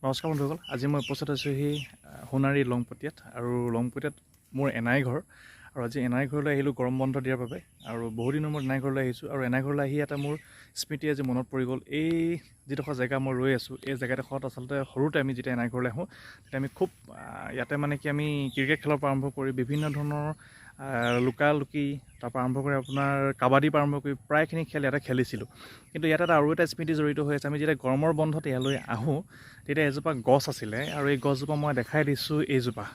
নমস্কাৰ বন্ধুসকল, আজি মই উপস্থিত আছোঁ সেই সোণাৰী লংপটীয়াত আৰু লংপটীয়াত মোৰ এনাই ঘৰ। আৰু আজি এনাই ঘৰলৈ আহিলোঁ গৰম বন্ধ দিয়াৰ বাবে। আৰু বহুদিনৰ মূৰত এনাই ঘৰলৈ আহিছোঁ আৰু এনাই ঘৰলৈ আহি এটা মোৰ স্মৃতি আজি মনত পৰি গ'ল। এই যিডোখৰ জেগা মই ৰৈ আছোঁ, এই জেগাডোখৰত আচলতে সৰুতে আমি যেতিয়া এনাই ঘৰলৈ আহোঁ তেতিয়া আমি খুব ইয়াতে মানে কি আমি ক্ৰিকেট খেলৰ পৰা আৰম্ভ কৰি বিভিন্ন ধৰণৰ লুকা লুকি তাৰপৰা আৰম্ভ কৰি আপোনাৰ কাবাডীৰ পৰা আৰম্ভ কৰি প্ৰায়খিনি খেল ইয়াতে খেলিছিলোঁ। কিন্তু ইয়াত আৰু এটা স্মৃতি জড়িত হৈ আছে। আমি যেতিয়া গৰমৰ বন্ধত ইয়ালৈ আহোঁ তেতিয়া এজোপা গছ আছিলে আৰু এই গছজোপা মই দেখাই দিছোঁ। এইজোপা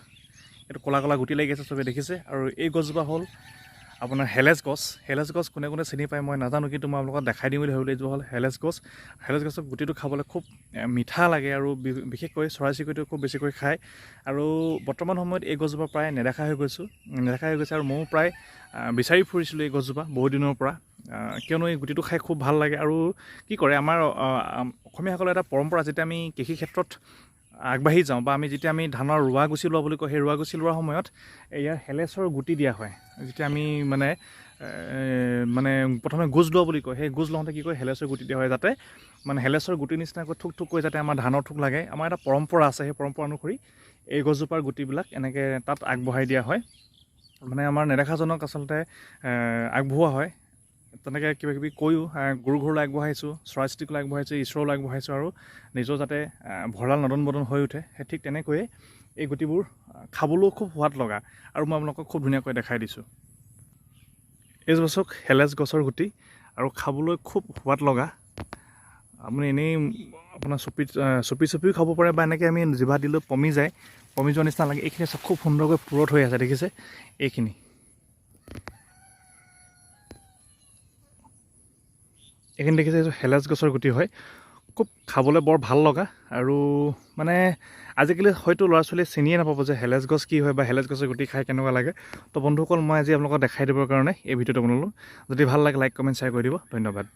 এইটো ক'লা ক'লা গুটি লাগি আছে, চবে দেখিছে। আৰু এই গছজোপা হ'ল আপোনাৰ হেলেচ গছ। হেলেচ গছ কোনে কোনে চিনি পায় মই নাজানো, কিন্তু মই আপোনালোকক দেখাই দিম বুলি ভাবিলোঁ। এইজোপা হ'ল হেলেচ গছ। হেলেচ গছৰ গুটিটো খাবলৈ খুব মিঠা লাগে আৰু বিশেষকৈ চৰাই চিৰিকটিও খুব বেছিকৈ খায়। আৰু বৰ্তমান সময়ত এই গছজোপা প্ৰায় নেদেখা হৈ গৈছে আৰু ময়ো প্ৰায় বিচাৰি ফুৰিছিলোঁ এই গছজোপা বহুত দিনৰ পৰা, কিয়নো এই গুটিটো খাই খুব ভাল লাগে। আৰু কি কৰে আমাৰ অসমীয়াসকলৰ এটা পৰম্পৰা, যেতিয়া আমি কৃষি ক্ষেত্ৰত আগবাঢ়ি যাওঁ বা যেতিয়া আমি ধানৰ ৰোৱা গুচি লোৱা বুলি কওঁ, সেই ৰোৱা গুচি লোৱাৰ সময়ত ইয়াৰ হেলেচৰ গুটি দিয়া হয়। যেতিয়া আমি মানে প্ৰথমে গোজ লোৱা বুলি কয়, সেই গোজ লওঁতে কি কয় হেলেচৰ গুটি দিয়া হয়, যাতে মানে হেলেচৰ গুটি নিচিনাকৈ ঠুক ঠুককৈ যাতে আমাৰ ধানৰ ঠোক লাগে। আমাৰ এটা পৰম্পৰা আছে, সেই পৰম্পৰা অনুসৰি এই গছজোপাৰ গুটিবিলাক এনেকৈ তাত আগবঢ়াই দিয়া হয়। মানে আমাৰ নেদেখাজনক আচলতে আগবঢ়োৱা হয়। তেনেকৈ কিবা কিবি কৈও গুৰু ঘৰলৈ আগবঢ়াইছোঁ, চৰাই চিৰিকটিলৈ আগবঢ়াইছোঁ, ঈশ্বৰলৈ আগবঢ়াইছোঁ, আৰু নিজৰ যাতে ভঁৰাল নদন বদন হৈ উঠে। সেই ঠিক তেনেকৈয়ে এই গুটিবোৰ খাবলৈও খুব সোৱাদ লগা, আৰু মই আপোনালোকক খুব ধুনীয়াকৈ দেখাই দিছোঁ। এইজোপা চাওক, হেলেচ গছৰ গুটি আৰু খাবলৈ খুব সোৱাদ লগা। আপুনি এনেই আপোনাৰ চুপিও খাব পাৰে, বা এনেকৈ আমি জিভা দিলেও পমি যোৱা নিচিনা লাগে। এইখিনি চব খুব সুন্দৰকৈ পুৰঠ হৈ আছে, দেখিছে এইখিনি দেখিছে, এইটো হেলেচ গছৰ গুটি হয়। খুব খাবলৈ বৰ ভাল লগা, আৰু মানে আজিকালি হয়তো ল'ৰা ছোৱালীয়ে চিনিয়ে নাপাব যে হেলেচ গছ কি হয় বা হেলেচ গছৰ গুটি খাই কেনেকুৱা লাগে। তো বন্ধুসকল, মই আজি আপোনালোকক দেখাই দিবৰ কাৰণে এই ভিডিঅ'টো বনালোঁ। যদি ভাল লাগে লাইক কমেণ্ট শ্বেয়াৰ কৰি দিব। ধন্যবাদ।